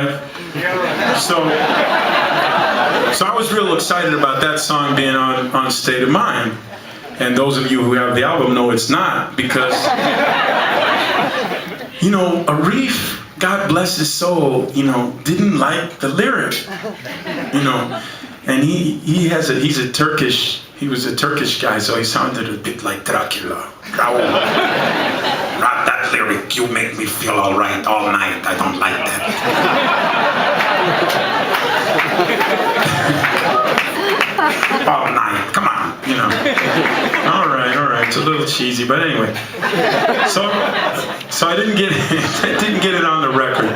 right? So I was real excited about that song being on State of Mind. And those of you who have the album know it's not, because, you know, Arif, God bless his soul, you know, didn't like the lyric, you know. And he was a Turkish guy, so he sounded a bit like Dracula. Raul, not that lyric, you make me feel all right all night, I don't like that. All night, come on, you know. All right, it's a little cheesy, but anyway. So I didn't get it on the record.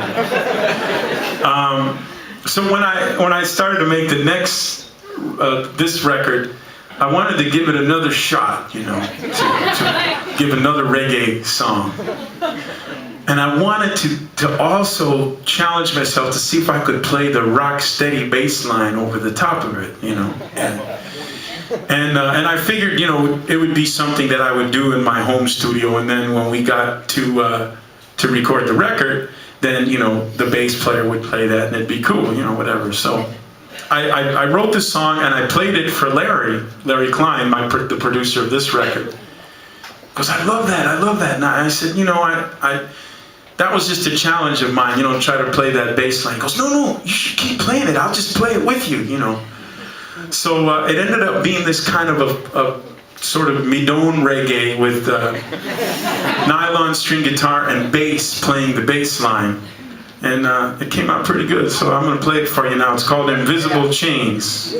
So when I started to make the next this record, I wanted to give it another shot, you know, to give another reggae song. And I wanted to also challenge myself to see if I could play the rock steady bass line over the top of it, you know. And I figured, you know, it would be something that I would do in my home studio, and then when we got to record the record, then, you know, the bass player would play that and it'd be cool, you know, whatever. So I wrote this song and I played it for Larry Klein, the producer of this record. Because I love that. And I said, you know, that was just a challenge of mine, you know, try to play that bass line. He goes, no, you should keep playing it. I'll just play it with you, you know. So it ended up being this kind of a sort of Midon reggae with nylon string guitar and bass playing the bass line. And it came out pretty good, so I'm going to play it for you now. It's called Invisible Chains.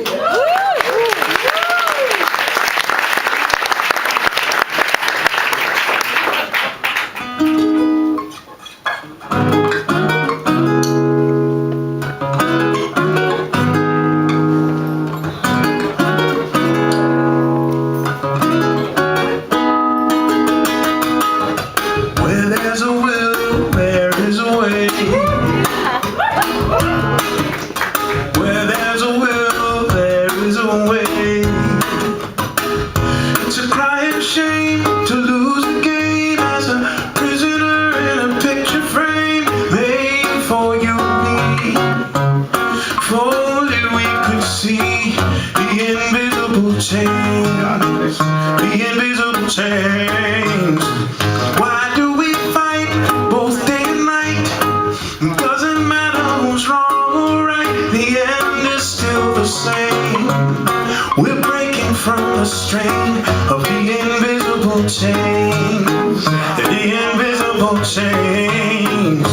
The invisible chains. Why do we fight both day and night? Doesn't matter who's wrong or right, the end is still the same. We're breaking from the strain of the invisible chains. The invisible chains.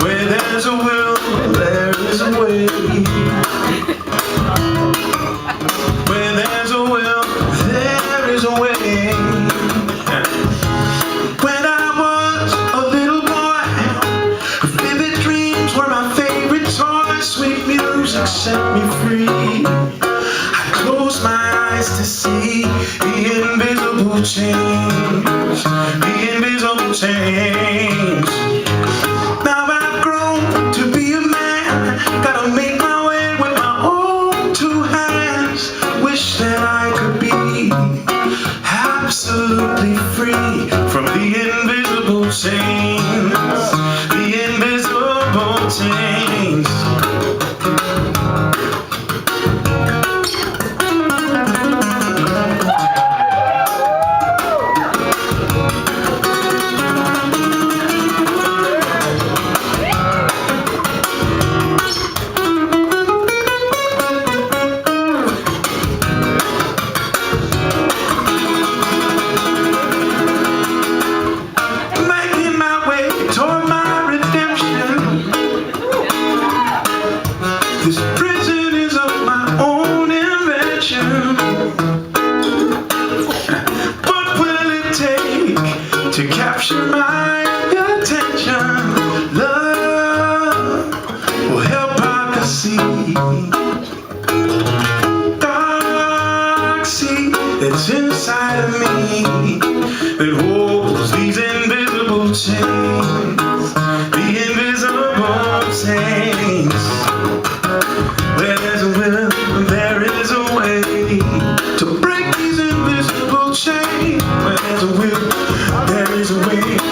Where there's a will, there is a way. Where there's a will, there is a way. When I was a little boy, vivid dreams were my favorite toy. Sweet music set me free. I closed my eyes to see the invisible chains. The invisible chains. Now I've grown to be a man, gotta make my way with my own two hands. Wish that I could be absolutely free from the invisible chains. The invisible chains. This prison is of my own invention. What will it take to capture my attention? Love will help I can see. Dark sea that's inside of me, that holds these invisible chains. The invisible chains. Where there's a will, there is a way to break these invisible chains. Where there's a will, there is a way.